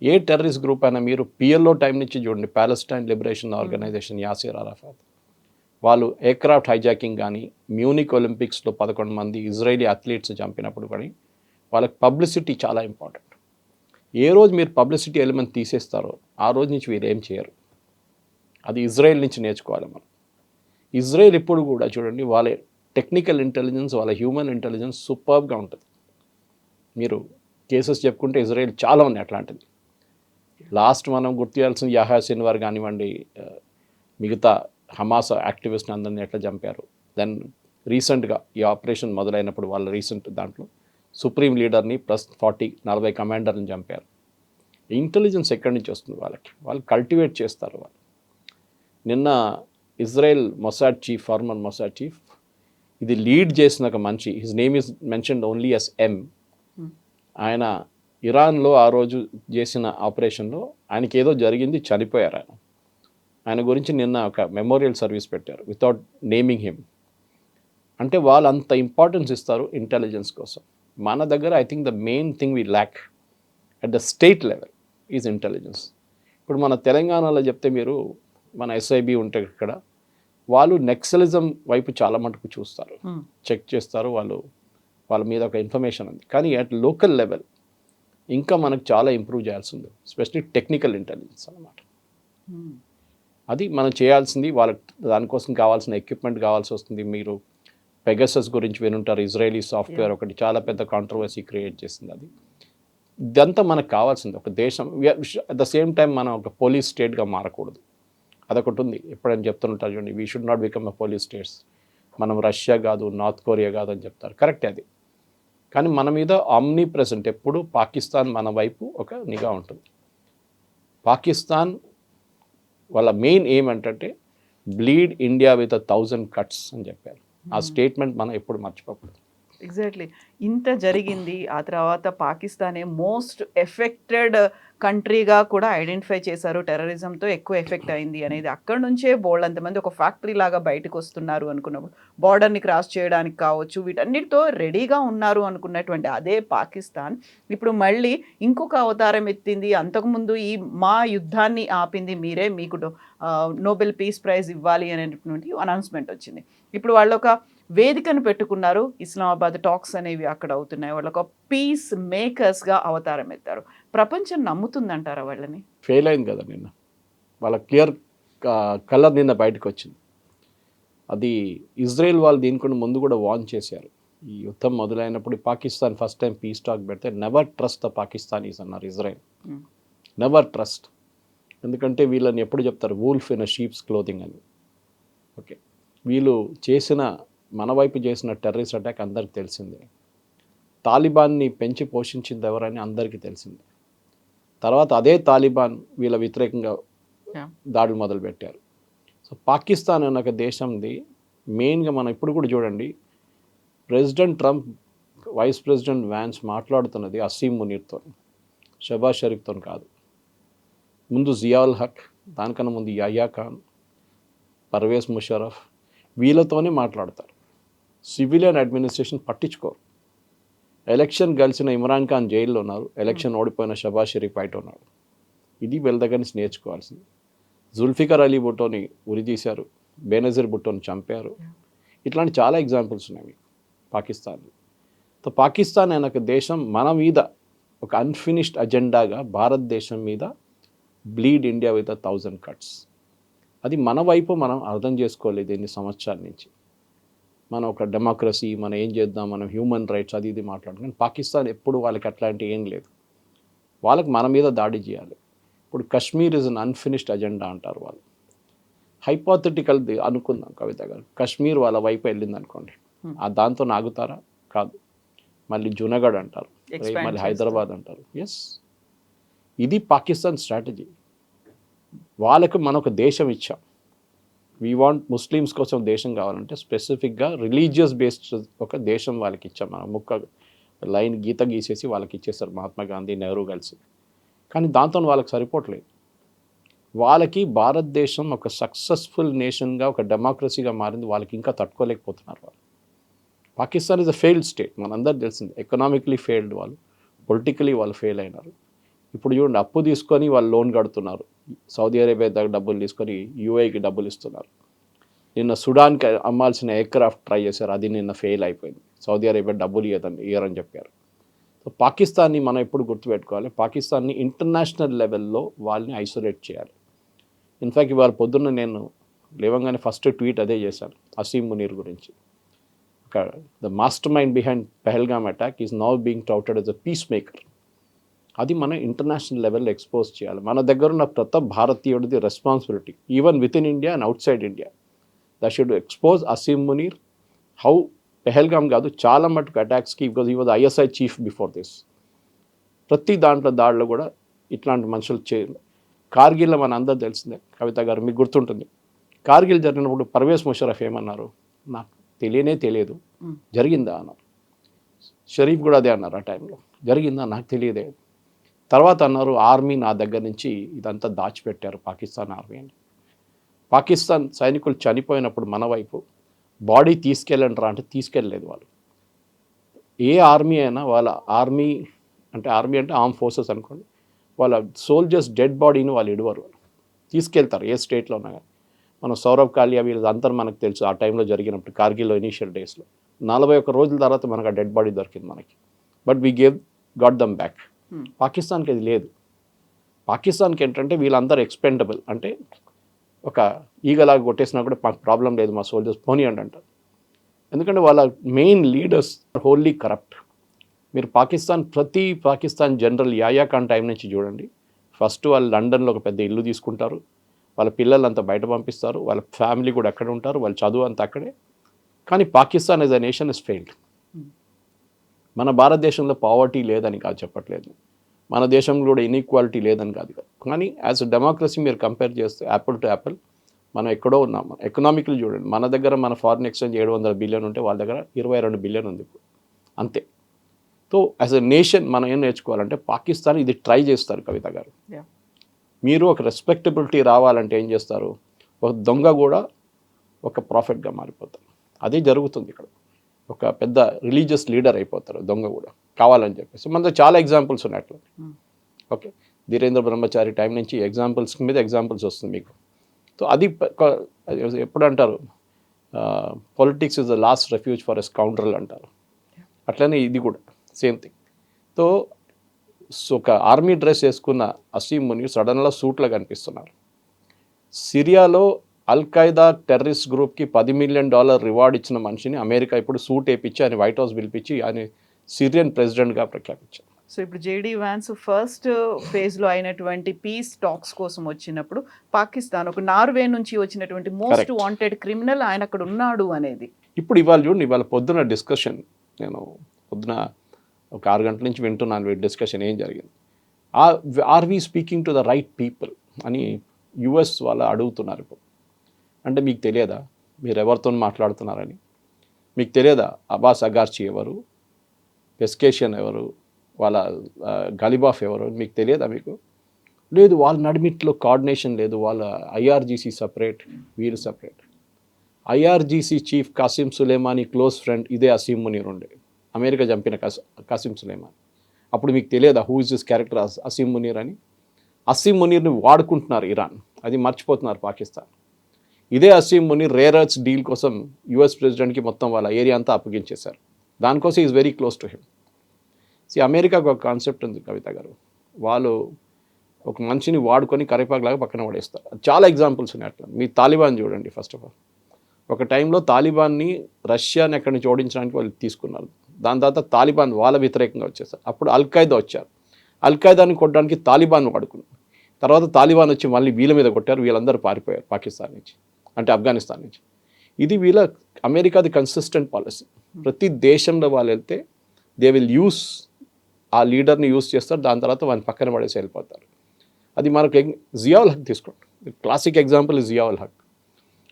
ఏ టెర్రరిస్ట్ గ్రూప్ అయినా మీరు పిఎల్ఓ టైం నుంచి చూడండి, Palestine liberation organization, Yasser Arafat, వాళ్ళు ఎయిర్క్రాఫ్ట్ హైజాకింగ్ కానీ, మ్యూనిక్ ఒలింపిక్స్లో 11 మంది ఇజ్రాయేలీ అథ్లీట్స్ చంపినప్పుడు కానీ వాళ్ళకి పబ్లిసిటీ చాలా ఇంపార్టెంట్. ఏ రోజు మీరు పబ్లిసిటీ ఎలిమెంట్ తీసేస్తారో ఆ రోజు నుంచి మీరు ఏం చేయరు. అది ఇజ్రాయెల్ నుంచి నేర్చుకోవాలి మనం. ఇజ్రాయెల్ ఇప్పుడు కూడా చూడండి, వాళ్ళ టెక్నికల్ ఇంటెలిజెన్స్, వాళ్ళ హ్యూమన్ ఇంటెలిజెన్స్ సూపర్గా ఉంటుంది. మీరు కేసెస్ చెప్పుకుంటే ఇజ్రాయెల్ చాలా ఉన్నాయి అట్లాంటిది. లాస్ట్ మనం గుర్తు చేయాల్సిన యహ్యా సిన్వార్ కానివ్వండి, మిగతా హమాస్ యాక్టివిస్ట్ని అందరినీ ఎట్లా చంపారు. దెన్ రీసెంట్గా ఈ ఆపరేషన్ మొదలైనప్పుడు వాళ్ళ రీసెంట్ దాంట్లో సుప్రీం లీడర్ని ప్లస్ 40-40 కమాండర్ని చంపారు. ఇంటెలిజెన్స్ ఎక్కడి నుంచి వస్తుంది వాళ్ళకి? వాళ్ళు కల్టివేట్ చేస్తారు వాళ్ళు. నిన్న Israel Mossad chief, farmer Mossad chief, ఇది లీడ్ చేసిన ఒక మనిషి, his name is mentioned only S M. ఆయన ఇరాన్లో ఆ రోజు చేసిన ఆపరేషన్లో ఆయనకి ఏదో జరిగింది, చనిపోయారు ఆయన. ఆయన గురించి నిన్న ఒక మెమోరియల్ సర్వీస్ పెట్టారు వితౌట్ నేమింగ్ హిమ్. అంటే వాళ్ళు అంత ఇంపార్టెన్స్ ఇస్తారు ఇంటెలిజెన్స్ కోసం. మన దగ్గర I think the main thing we lakh at the state level is intelligence. ఇప్పుడు మన తెలంగాణలో చెప్తే మీరు, మన ఎస్ఐబి ఉంటే ఇక్కడ, వాళ్ళు నెక్సలిజం వైపు చాలా మటుకు చూస్తారు, చెక్ చేస్తారు, వాళ్ళ మీద ఒక ఇన్ఫర్మేషన్ ఉంది. కానీ అట్ లోకల్ లెవెల్ ఇంకా మనకు చాలా ఇంప్రూవ్ చేయాల్సి ఉంది, ఎస్పెషలీ టెక్నికల్ ఇంటెలిజెన్స్ అన్నమాట. అది మనం చేయాల్సింది. వాళ్ళకి దానికోసం కావాల్సిన ఎక్విప్మెంట్ కావాల్సి వస్తుంది. మీరు పెగసస్ గురించి వినుంటారు, ఇజ్రాయలీ సాఫ్ట్వేర్ ఒకటి చాలా పెద్ద కాంట్రవర్సీ క్రియేట్ చేసింది. అది ఇదంతా మనకు కావాల్సింది. ఒక దేశం అట్ ద సేమ్ టైం మనం ఒక పోలీస్ స్టేట్గా మారకూడదు. అదొకటి ఉంది, ఎప్పుడైనా చెప్తుంటారు చూడండి, we should not become a police states. మనం రష్యా కాదు, నార్త్ కొరియా కాదు అని చెప్తారు, కరెక్టే అది. కానీ మన మీద ఆమ్నీ ప్రెసెంట్ ఎప్పుడు పాకిస్తాన్ మన వైపు ఒక నిఘా ఉంటుంది. పాకిస్తాన్ వాళ్ళ మెయిన్ ఏం ఏంటంటే బ్లీడ్ ఇండియా విత్ 1000 cuts అని చెప్పారు. ఆ స్టేట్మెంట్ మనం ఎప్పుడు మర్చిపోకూడదు. ఎగ్జాక్ట్లీ. ఇంత జరిగింది, ఆ తర్వాత పాకిస్తానే మోస్ట్ ఎఫెక్టెడ్ కంట్రీగా కూడా ఐడెంటిఫై చేశారు, టెర్రరిజంతో ఎక్కువ ఎఫెక్ట్ అయింది అనేది. అక్కడి నుంచే బోల్డ్ అంతమంది ఒక ఫ్యాక్టరీ లాగా బయటకు వస్తున్నారు అనుకున్నప్పుడు, బార్డర్ని క్రాస్ చేయడానికి కావచ్చు, వీటన్నిటితో రెడీగా ఉన్నారు అనుకున్నటువంటి అదే పాకిస్తాన్ ఇప్పుడు మళ్ళీ ఇంకొక అవతారం ఎత్తింది. అంతకుముందు ఈ మా యుద్ధాన్ని ఆపింది మీరే, మీకు నోబెల్ పీస్ ప్రైజ్ ఇవ్వాలి అనేటువంటి అనౌన్స్మెంట్ వచ్చింది. ఇప్పుడు వాళ్ళు ఒక వేదికను పెట్టుకున్నారు, ఇస్లామాబాద్ టాక్స్ అనేవి అక్కడ అవుతున్నాయి. వాళ్ళు ఒక పీస్ మేకర్స్గా అవతారం ఎత్తారు. ప్రపంచం నమ్ముతుందంటారా వాళ్ళని? ఫెయిల్ అయింది కదా నిన్న, వాళ్ళ క్లియర్ కలర్ నిన్న బయటకు వచ్చింది. అది ఇజ్రాయెల్ వాళ్ళు దీనికన్నా ముందు కూడా వార్న్ చేశారు. ఈ యుద్ధం మొదలైనప్పుడు Pakistan first time peace talk పెడితే నెవర్ ట్రస్ట్ ద పాకిస్తానీస్ అన్నారు ఇజ్రాయెల్. Never trust. ఎందుకంటే వీళ్ళని ఎప్పుడు చెప్తారు, wolf in a sheep's clothing అని. ఓకే, వీళ్ళు చేసిన, మన వైపు చేసిన టెర్రరిస్ట్ అటాక్ అందరికి తెలిసిందే. తాలిబాన్ని పెంచి పోషించింది ఎవరని అందరికీ తెలిసిందే. తర్వాత అదే తాలిబాన్ వీళ్ళ వ్యతిరేకంగా దాడులు మొదలుపెట్టారు. సో పాకిస్తాన్ అనే ఒక దేశంది మెయిన్గా మనం ఇప్పుడు కూడా చూడండి, president Trump, vice president Vance మాట్లాడుతున్నది అసీం మునీర్తో, షబాజ్ షరీఫ్తో కాదు. ముందు జియాउल హక్, దానికన్నా ముందు యహ్యా ఖాన్, పర్వేజ్ ముషర్రఫ్, వీళ్ళతోనే మాట్లాడతారు. సివిలియన్ అడ్మినిస్ట్రేషన్ పట్టించుకోరు. ఎలక్షన్ గెలిచిన ఇమ్రాన్ ఖాన్ జైల్లో ఉన్నారు, ఎలక్షన్ ఓడిపోయిన షబాజ్ షరీఫ్ బయట ఉన్నాడు. ఇది వీళ్ళ దగ్గర నుంచి నేర్చుకోవాల్సింది. జుల్ఫికర్ అలీ భుట్టోని ఉరితీశారు, బేనజీర్ భుట్టోని చంపారు. ఇట్లాంటి చాలా ఎగ్జాంపుల్స్ ఉన్నాయి పాకిస్తాన్లో. సో పాకిస్తాన్ అనే ఒక దేశం మన మీద ఒక అన్ఫినిష్డ్ అజెండాగా భారతదేశం మీద బ్లీడ్ ఇండియా విత్ 1000 cuts. అది మన వైపు మనం అర్థం చేసుకోలేదు ఎన్ని సంవత్సరాల నుంచి. మనం ఒక డెమోక్రసీ, మనం ఏం చేద్దాం, మనం హ్యూమన్ రైట్స్ అది ఇది మాట్లాడుకుని, పాకిస్తాన్ ఎప్పుడు వాళ్ళకి అట్లాంటి ఏం లేదు. వాళ్ళకి మన మీద దాడి చేయాలి. ఇప్పుడు Kashmir is an unfinished agenda అంటారు వాళ్ళు. హైపోథెటికల్ అనుకుందాం కవిత గారు, కశ్మీర్ వాళ్ళ వైపు వెళ్ళింది అనుకోండి, ఆ దాంతో ఆగుతారా? కాదు. మళ్ళీ జునగఢ్ అంటారు, మళ్ళీ హైదరాబాద్ అంటారు. ఎస్, ఇది పాకిస్తాన్ స్ట్రాటజీ. వాళ్ళకు మనం ఒక దేశం ఇచ్చాం. వీ వాంట్ ముస్లిమ్స్ కోసం దేశం కావాలంటే స్పెసిఫిక్గా రిలీజియస్ బేస్డ్ ఒక దేశం వాళ్ళకి ఇచ్చాం. మనం ముక్క లైన్ గీత గీసేసి వాళ్ళకి ఇచ్చేస్తారు మహాత్మా గాంధీ, నెహ్రూ కలిసి. కానీ దాంతో వాళ్ళకి సరిపోవట్లేదు. వాళ్ళకి భారతదేశం ఒక సక్సెస్ఫుల్ నేషన్గా, ఒక డెమోక్రసీగా మారింది, వాళ్ళకి ఇంకా తట్టుకోలేకపోతున్నారు వాళ్ళు. Pakistan is a failed state, మనందరూ తెలిసింది. ఎకనామికలీ ఫెయిల్డ్ వాళ్ళు, పొలిటికలీ వాళ్ళు ఫెయిల్ అయినారు. ఇప్పుడు చూడండి, అప్పు తీసుకొని వాళ్ళు లోన్ కడుతున్నారు. సౌదీ అరేబియా దగ్గర డబ్బులు తీసుకొని యూఏకి డబ్బులు ఇస్తున్నారు. నిన్న సుడాన్కి అమ్మాల్సిన ఎయిర్క్రాఫ్ట్ ట్రై చేశారు, అది నిన్న ఫెయిల్ అయిపోయింది. సౌదీ అరేబియా డబ్బులు ఇయ్యరని చెప్పారు. సో పాకిస్తాన్ని మనం ఎప్పుడు గుర్తుపెట్టుకోవాలి, పాకిస్తాన్ని ఇంటర్నేషనల్ లెవెల్లో వాళ్ళని ఐసోలేట్ చేయాలి. ఇన్ఫ్యాక్ట్ ఇవాళ పొద్దున్న నేను లేవంగానే ఫస్ట్ ట్వీట్ అదే చేశాను అసీం మునీర్ గురించి. The master mind behind Pahalgam attack is now being touted as a peace maker. అది మనం ఇంటర్నేషనల్ లెవెల్లో ఎక్స్పోజ్ చేయాలి. మన దగ్గర ఉన్న ప్రతి భారతీయుడిది responsibility, even within India and outside India. That should expose Asim Munir how Pahalgam కాదు, చాలా మటుకు అటాక్స్కి, because he was ISI chief before this. ప్రతి దాడిలో కూడా ఇట్లాంటి మనుషులు చేయాలి. కార్గిల్లో మన అందరూ తెలిసిందే కవిత గారు, మీకు గుర్తుంటుంది. కార్గిల్ జరిగినప్పుడు పర్వేజ్ ముషరఫ్ ఏమన్నారు, నాకు తెలియదు, జరిగిందా అన్నారు. షరీఫ్ కూడా అదే అన్నారు ఆ టైంలో, జరిగిందా నాకు తెలియదే. తర్వాత అన్నారు, ఆర్మీ నా దగ్గర నుంచి ఇదంతా దాచిపెట్టారు, పాకిస్తాన్ ఆర్మీ అని. పాకిస్తాన్ సైనికులు చనిపోయినప్పుడు మన వైపు బాడీ తీసుకెళ్ళండి రా అంటే తీసుకెళ్ళలేదు వాళ్ళు. ఏ ఆర్మీ అయినా వాళ్ళ ఆర్మీ అంటే ఆర్మ్ ఫోర్సెస్ అనుకోండి, వాళ్ళ సోల్జర్స్ డెడ్ బాడీని వాళ్ళు ఇడవరు, తీసుకెళ్తారు ఏ స్టేట్లో ఉన్నా కానీ. మనం సౌరవ్ కాలియా వీళ్ళంతా మనకు తెలుసు ఆ టైంలో జరిగినప్పుడు, కార్గిల్లో ఇనీషియల్ డేస్లో 41 రోజుల తర్వాత మనకు ఆ డెడ్ బాడీ దొరికింది మనకి. But we got dum back. పాకిస్తాన్కి అది లేదు. పాకిస్తాన్కి ఏంటంటే వీళ్ళందరూ ఎక్స్పెండబుల్, అంటే ఒక ఈగలాగా కొట్టేసినా కూడా మాకు ప్రాబ్లం లేదు, మా సోల్జర్స్ పోనీయండి అంటారు. ఎందుకంటే వాళ్ళ మెయిన్ లీడర్స్ హోల్లీ కరప్ట్. మీరు ప్రతి పాకిస్తాన్ జనరల్ యాయా ఖాన్ టైం నుంచి చూడండి, ఫస్ట్ వాళ్ళు లండన్లో ఒక పెద్ద ఇల్లు తీసుకుంటారు, వాళ్ళ పిల్లలంతా బయట పంపిస్తారు, వాళ్ళ ఫ్యామిలీ కూడా అక్కడే ఉంటారు, వాళ్ళ చదువు అంతా అక్కడే. కానీ Pakistan as a nation is failed. మన భారతదేశంలో పావర్టీ లేదని కాదు చెప్పట్లేదు, మన దేశంలో కూడా ఇన్ఈక్వాలిటీ లేదని కాదు. కానీ యాజ్ అ డెమోక్రసీ మీరు కంపేర్ చేస్తే యాపిల్ టు యాపిల్ మనం ఎక్కడో ఉన్నాం. ఎకనామికల్ చూడండి, మన దగ్గర మన ఫారిన్ ఎక్స్చేంజ్ 700 బిలియన్ ఉంటే వాళ్ళ దగ్గర 22 బిలియన్ ఉంది ఇప్పుడు, అంతే. సో యాజ్ అ నేషన్ మనం ఏం నేర్చుకోవాలంటే, పాకిస్తాన్ ఇది ట్రై చేస్తారు కవిత గారు. మీరు ఒక రెస్పెక్టబిలిటీ రావాలంటే ఏం చేస్తారు, ఒక దొంగ కూడా ఒక ప్రాఫిట్గా మారిపోతారు. అదే జరుగుతుంది ఇక్కడ. ఒక పెద్ద రిలీజియస్ లీడర్ అయిపోతారు దొంగ కూడా కావాలని చెప్పేసి. మనతో చాలా ఎగ్జాంపుల్స్ ఉన్నాయి అట్లా. ఓకే, ధీరేంద్ర బ్రహ్మచారి టైం నుంచి ఎగ్జాంపుల్స్ మీద ఎగ్జాంపుల్స్ వస్తుంది మీకు. సో అది ఎప్పుడు అంటారు, politics is the last refuge for a scoundrel అంటారు. అట్లనే ఇది కూడా సేమ్ థింగ్. సో ఒక ఆర్మీ డ్రెస్ వేసుకున్న అసీం మునీర్ సడన్గా సూట్లో కనిపిస్తున్నారు. సిరియాలో అల్ఖైదా టెర్రరిస్ట్ గ్రూప్కి $10 మిలియన్ రివార్డ్ ఇచ్చిన మనిషిని అమెరికా ఇప్పుడు సూట్ వేయించి ఆయన వైట్ హౌస్ పిలిపించి ఆయన సిరియన్ ప్రెసిడెంట్గా ప్రఖ్యాపించారు. సో ఇప్పుడు జేడీ వ్యాన్స్ ఫస్ట్ ఫేజ్లో అయినటువంటి పీస్ టాక్స్ కోసం వచ్చినప్పుడు పాకిస్తాన్ ఒక నార్వే నుంచి వచ్చినటువంటి మోస్ట్ వాంటెడ్ క్రిమినల్ ఆయన అక్కడ ఉన్నాడు అనేది. ఇప్పుడు ఇవాళ చూడండి, ఇవాళ పొద్దున డిస్కషన్, నేను పొద్దున ఒక 6 గంటల నుంచి వింటున్నాను డిస్కషన్ ఏం జరిగింది. Are we speaking to the right people అని యుఎస్ వాళ్ళు అడుగుతున్నారు. ఇప్పుడు అంటే మీకు తెలియదా మీరు ఎవరితో మాట్లాడుతున్నారని? మీకు తెలియదా అబ్బాస్ అగార్చి ఎవరు, పెస్కేషియన్ ఎవరు, వాళ్ళ గలిబాఫ్ ఎవరు మీకు తెలియదా? మీకు లేదు. వాళ్ళ నడిమిట్లో కోఆర్డినేషన్ లేదు. వాళ్ళ ఐఆర్జీసీ సపరేట్, వీరు separate. IRGC chief Qasem Soleimani close friend ఇదే అసీం మునీర్ ఉండే, అమెరికా చంపిన కాసిం సులేమానీ. అప్పుడు మీకు తెలియదా who is this character Asim Munir అని? అసీం మునీర్ని వాడుకుంటున్నారు ఇరాన్, అది మర్చిపోతున్నారు పాకిస్తాన్. ఇదే Asim Munir rare earths deal కోసం యుఎస్ ప్రెసిడెంట్కి మొత్తం వాళ్ళ ఏరియా అంతా అప్పగించేశారు. దానికోసం is very close to him. అమెరికాకు ఒక కాన్సెప్ట్ ఉంది కవిత గారు, వాళ్ళు ఒక మనిషిని వాడుకొని కరివేపాకులాగా పక్కన పడేస్తారు. చాలా ఎగ్జాంపుల్స్ ఉన్నాయి అట్లా. మీ తాలిబాన్ చూడండి. ఫస్ట్ ఆఫ్ ఆల్ ఒక టైంలో తాలిబాన్ని రష్యాని ఎక్కడి నుంచి ఓడించడానికి వాళ్ళు తీసుకున్నారు. దాని తర్వాత తాలిబాన్ వాళ్ళ వ్యతిరేకంగా వచ్చేసారు. అప్పుడు అల్ఖైదా వచ్చారు. అల్ఖైదాని కొట్టడానికి తాలిబాన్ వాడుకున్నారు. తర్వాత తాలిబాన్ వచ్చి మళ్ళీ వీళ్ళ మీద కొట్టారు, వీళ్ళందరూ పారిపోయారు పాకిస్తాన్ నుంచి, అంటే ఆఫ్ఘనిస్తాన్ నుంచి. ఇది వీళ్ళ అమెరికాది కన్సిస్టెంట్ పాలసీ. ప్రతి దేశంలో వాళ్ళు వెళ్తే దే విల్ యూస్ ఆ లీడర్ని యూస్ చేస్తారు, దాని తర్వాత వాళ్ళని పక్కన పడేసి వెళ్ళిపోతారు. అది మనకు జియావుల్ హక్ తీసుకోండి, క్లాసిక్ ఎగ్జాంపుల్ జియావుల్ హక్.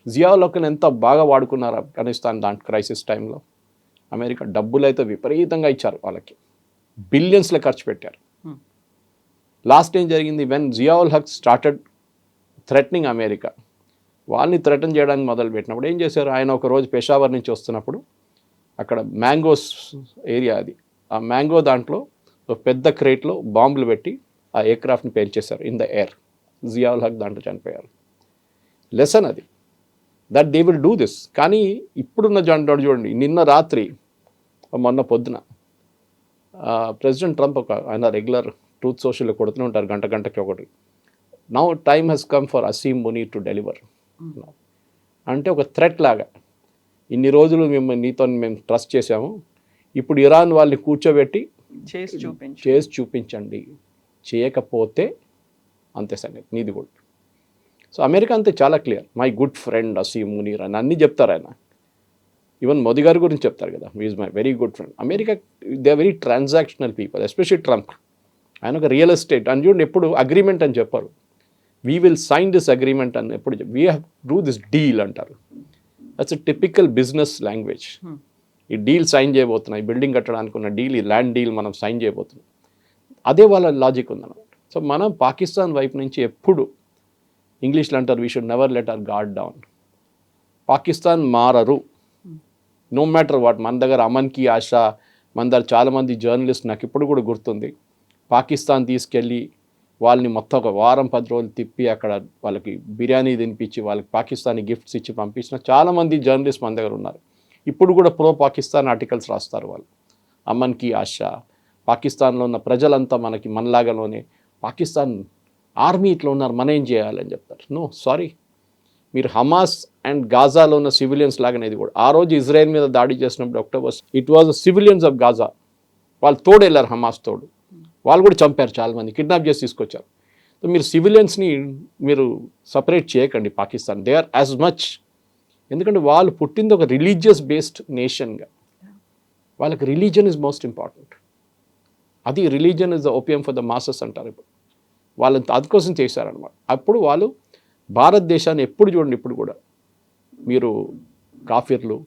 జియావుల్ హక్ని ఎంత బాగా వాడుకున్నారు ఆఫ్ఘనిస్తాన్ దాంట్ క్రైసిస్ టైంలో. అమెరికా డబ్బులు అయితే విపరీతంగా ఇచ్చారు వాళ్ళకి, బిలియన్స్లో ఖర్చు పెట్టారు. లాస్ట్ ఏం జరిగింది, when Zia-ul Haq started threatening America, వాళ్ళని థ్రెటన్ చేయడానికి మొదలుపెట్టినప్పుడు ఏం చేశారు, ఆయన ఒక రోజు పెషావర్ నుంచి వస్తున్నప్పుడు అక్కడ మ్యాంగోస్ ఏరియా అది, ఆ మ్యాంగో దాంట్లో ఒక పెద్ద క్రేట్లో బాంబులు పెట్టి ఆ ఎయిర్క్రాఫ్ట్ని పేల్చేశారు in the air. Ziaul Haq దాంట్లో చనిపోయారు. లెసన్ అది, that they will do this. కానీ ఇప్పుడున్న జంట చూడండి, నిన్న రాత్రి మొన్న పొద్దున ప్రెసిడెంట్ ట్రంప్ ఆయన రెగ్యులర్ ట్రూత్ సోషల్లో కొడుతూనే ఉంటారు గంటకి ఒకటి. Now time he's come for Asim Munir to deliver. అంటే ఒక థ్రెట్ లాగా, ఇన్ని రోజులు నీతో మేము ట్రస్ట్ చేసాము, ఇప్పుడు ఇరాన్ వాళ్ళని కూర్చోబెట్టి చేసి చూపించండి, చేయకపోతే అంతే సంగతి నీది కూడా. సో అమెరికా అంతే చాలా clear, my good friend Asim Munir అని అన్నీ చెప్తారు ఆయన. ఈవెన్ మోదీ గారి గురించి చెప్తారు కదా, is my very good friend. America they are very transactional people, especially Trump. ఆయన ఒక రియల్ ఎస్టేట్ అని చూడండి, ఎప్పుడు అగ్రిమెంట్ అని చెప్పారు, we will sign this agreement అని ఎప్పుడు, we have do this deal అంటారు. That's a typical business language. ఈ డీల్ సైన్ చేయబోతున్నాయి, బిల్డింగ్ కట్టడానికి ఉన్న డీల్, ఈ ల్యాండ్ డీల్ మనం సైన్ చేయబోతున్నాం, అదే వాళ్ళ లాజిక్ ఉందన్నమాట. సో మనం పాకిస్తాన్ వైపు నుంచి ఎప్పుడు ఇంగ్లీష్లో అంటారు, we should never let our guard down. Pakistan మారరు, నో మ్యాటర్ వాట్. మన దగ్గర అమన్ కి ఆశా, మన దగ్గర చాలామంది జర్నలిస్ట్, నాకు ఇప్పుడు కూడా గుర్తుంది, పాకిస్తాన్ తీసుకెళ్ళి వాళ్ళని మొత్తం ఒక వారం 10 రోజులు తిప్పి అక్కడ వాళ్ళకి బిర్యానీ తినిపించి వాళ్ళకి పాకిస్తానీ గిఫ్ట్స్ ఇచ్చి పంపించిన చాలామంది జర్నలిస్ట్ మన దగ్గర ఉన్నారు. ఇప్పుడు కూడా ప్రో పాకిస్తాన్ ఆర్టికల్స్ రాస్తారు వాళ్ళు. అమన్ కి ఆశా, పాకిస్తాన్లో ఉన్న ప్రజలంతా మనలాగానే పాకిస్తాన్ ఆర్మీ ఇట్లా ఉన్నారు, మనం ఏం చేయాలని చెప్తారు. నో సారీ, మీరు హమాస్ అండ్ గాజాలో ఉన్న సివిలియన్స్ లాగానే ఇది కూడా. ఆ రోజు ఇజ్రాయెల్ మీద దాడి చేసినప్పుడు October, it was civilians of Gaza, వాళ్ళు తోడు వెళ్ళారు, హమాస్ తోడు, వాళ్ళు కూడా చంపారు చాలామంది, కిడ్నాప్ చేసి తీసుకొచ్చారు. సో మీరు సివిలియన్స్ని మీరు సపరేట్ చేయకండి Pakistan, they are as much. ఎందుకంటే వాళ్ళు పుట్టింది ఒక రిలీజియస్ బేస్డ్ నేషన్గా, వాళ్ళకి రిలీజన్ ఇస్ మోస్ట్ ఇంపార్టెంట్. అది religion is the opium for the masses అంటారు. ఇప్పుడు వాళ్ళని అందుకోసం చేశారనమాట. అప్పుడు వాళ్ళు భారతదేశాన్ని ఎప్పుడు చూడండి, ఇప్పుడు కూడా మీరు కాఫిర్లు,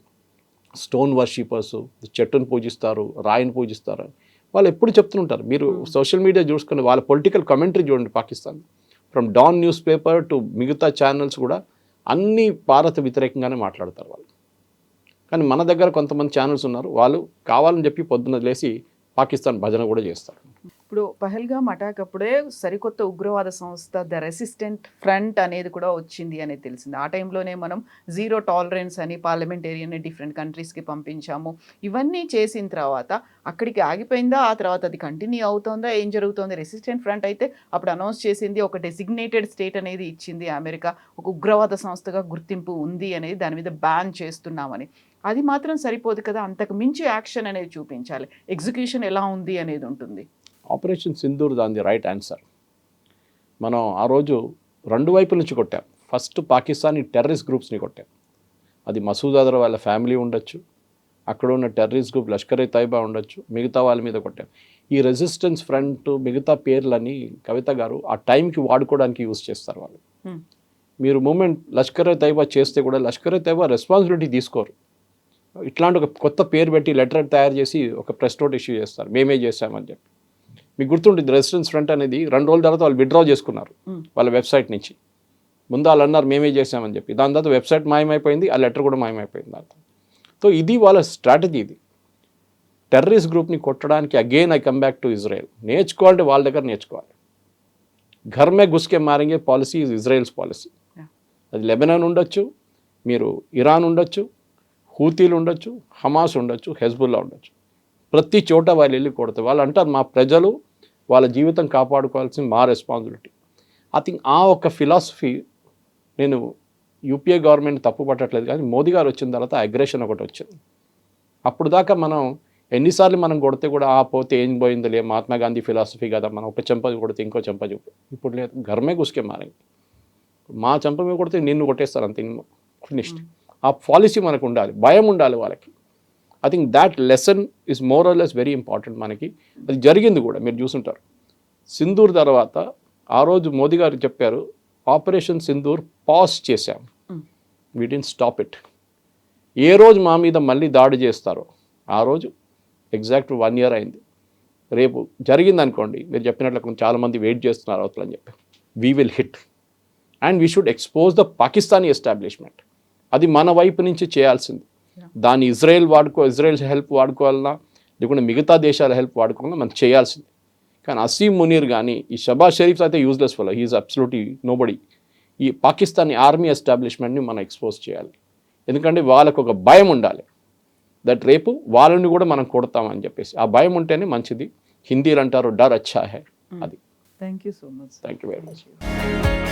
స్టోన్ వర్షిపర్స్, చెట్టును పూజిస్తారు, రాయిని పూజిస్తారు, వాళ్ళు ఎప్పుడు చెప్తుంటారు. మీరు సోషల్ మీడియా చూసుకుని వాళ్ళ పొలిటికల్ కమెంటరీ చూడండి Pakistan, from Dawn newspaper to మిగతా ఛానల్స్ కూడా అన్నీ భారత వ్యతిరేకంగానే మాట్లాడతారు వాళ్ళు. కానీ మన దగ్గర కొంతమంది ఛానల్స్ ఉన్నారు, వాళ్ళు కావాలని చెప్పి పొద్దున్న లేసి పాకిస్తాన్ భజన కూడా చేస్తారు. ఇప్పుడు పహల్గామ్ అటాక్ అప్పుడే సరికొత్త ఉగ్రవాద సంస్థ ద రెసిస్టెంట్ ఫ్రంట్ అనేది కూడా వచ్చింది అనేది తెలిసింది. ఆ టైంలోనే మనం జీరో టాలరెన్స్ అని పార్లమెంటేరియన్ని డిఫరెంట్ కంట్రీస్కి పంపించాము. ఇవన్నీ చేసిన తర్వాత అక్కడికి ఆగిపోయిందా, ఆ తర్వాత అది కంటిన్యూ అవుతుందా, ఏం జరుగుతుంది? రెసిస్టెంట్ ఫ్రంట్ అయితే అప్పుడు అనౌన్స్ చేసింది, ఒక డెసిగ్నేటెడ్ స్టేట్ అనేది ఇచ్చింది అమెరికా, ఒక ఉగ్రవాద సంస్థగా గుర్తింపు ఉంది అనేది, దాని మీద బ్యాన్ చేస్తున్నామని. అది మాత్రం సరిపోదు కదా, అంతకు మించి యాక్షన్ అనేది చూపించాలి. ఎగ్జిక్యూషన్ ఎలా ఉంది అనేది ఉంటుంది. ఆపరేషన్ సింధూర్ దాని రైట్ ఆన్సర్. మనం ఆ రోజు 2 వైపుల నుంచి కొట్టాం. ఫస్ట్ పాకిస్తానీ టెర్రరిస్ట్ గ్రూప్స్ని కొట్టాం. అది మసూద్ అజర్ వాళ్ళ ఫ్యామిలీ ఉండొచ్చు, అక్కడ ఉన్న టెర్రరిస్ట్ గ్రూప్ లష్కర్ ఏ తైబా ఉండొచ్చు, మిగతా వాళ్ళ మీద కొట్టాం. ఈ రెసిస్టెన్స్ ఫ్రంట్ మిగతా పేర్లని కవిత గారు ఆ టైంకి వాడుకోవడానికి యూజ్ చేస్తారు వాళ్ళు. మీరు మూమెంట్ లష్కర్ ఏ తైబా చేస్తే కూడా లష్కర్ ఏ తైబా రెస్పాన్సిబిలిటీ తీసుకోరు. ఇట్లాంటి ఒక కొత్త పేరు పెట్టి లెటర్ తయారు చేసి ఒక ప్రెస్ నోట్ ఇష్యూ చేస్తారు, మేమే చేశామని చెప్పి. మీకు గుర్తుంటుంది, రెసిస్టెన్స్ ఫ్రంట్ అనేది 2 రోజుల తర్వాత వాళ్ళు విత్డ్రా చేసుకున్నారు వాళ్ళ వెబ్సైట్ నుంచి. ముందు వాళ్ళు అన్నారు మేమే చేశామని చెప్పి, దాని తర్వాత వెబ్సైట్ మాయమైపోయింది, ఆ లెటర్ కూడా మాయమైపోయింది దాంతో. సో ఇది వాళ్ళ స్ట్రాటజీ. ఇది టెర్రరిస్ట్ గ్రూప్ని కొట్టడానికి again I come back to Israel. నేర్చుకోవాలంటే వాళ్ళ దగ్గర నేర్చుకోవాలి. ఘర్ మే ఘుస్కే మారేంగే పాలసీ ఇస్ ఇజ్రాయెల్స్ పాలసీ. అది లెబనాన్ ఉండొచ్చు, మీరు ఇరాన్ ఉండొచ్చు, హూతీలు ఉండొచ్చు, హమాస్ ఉండొచ్చు, హెజ్బుల్లా ఉండొచ్చు, ప్రతి చోట వాళ్ళు వెళ్ళి కొడతారు. వాళ్ళు అంటారు మా ప్రజలు వాళ్ళ జీవితం కాపాడుకోవాల్సింది మా రెస్పాన్సిబిలిటీ. ఐ థింక్ ఆ ఒక ఫిలాసఫీ, నేను యూపీఏ గవర్నమెంట్ తప్పు పట్టట్లేదు, కానీ మోదీ గారు వచ్చిన తర్వాత అగ్రెషన్ ఒకటి వచ్చింది. అప్పుడు దాకా మనం ఎన్నిసార్లు మనం కొడితే కూడా ఆ పోతే ఏం పోయిందిలే, మహాత్మా గాంధీ ఫిలాసఫీ కదా, మనం ఒక చెంప కొడితే ఇంకో చెంప చూపు. ఇప్పుడు లేదు, ఘర్మే గుస్కే మారే. మా చెంప మీద కొడితే నిన్ను కొట్టేస్తారు అంతే, ఫినిష్డ్. ఆ పాలసీ మనకు ఉండాలి, భయం ఉండాలి వాళ్ళకి. I think that lesson is more or less very important మనకి. అది జరిగింది కూడా, మీరు చూసుంటారు. సింధూర్ తర్వాత ఆ రోజు మోదీ గారు చెప్పారు, ఆపరేషన్ సింధూర్ పాజ్ చేశాం, వీ డిడ్ంట్ స్టాప్ ఇట్. ఏ రోజు మా మీద మళ్ళీ దాడి చేస్తారో ఆ రోజు ఎగ్జాక్ట్ 1 year అయింది. రేపు జరిగింది అనుకోండి, మీరు చెప్పినట్లు చాలామంది వెయిట్ చేస్తున్నారు అవతలని చెప్పి, we will hit and we should expose the Pakistani establishment. అది మన వైపు నుంచి చేయాల్సింది. దాన్ని ఇజ్రాయెల్ హెల్ప్ వాడుకోవాలన్నా, లేకుంటే మిగతా దేశాల హెల్ప్ వాడుకోవాలన్నా మనం చేయాల్సింది. కానీ అసీం మునీర్ కానీ ఈ షబాజ్ షరీఫ్స్ అయితే useless fellow, he's absolutely nobody. ఈ పాకిస్తానీ ఆర్మీ ఎస్టాబ్లిష్మెంట్ని మనం ఎక్స్పోజ్ చేయాలి. ఎందుకంటే వాళ్ళకు ఒక భయం ఉండాలి, దట్ రేపు వాళ్ళని కూడా మనం కొడతామని చెప్పేసి. ఆ భయం ఉంటేనే మంచిది. హిందీలో అంటారు డర్ అచ్చా హై. అది. Thank you so much. Thank you very much.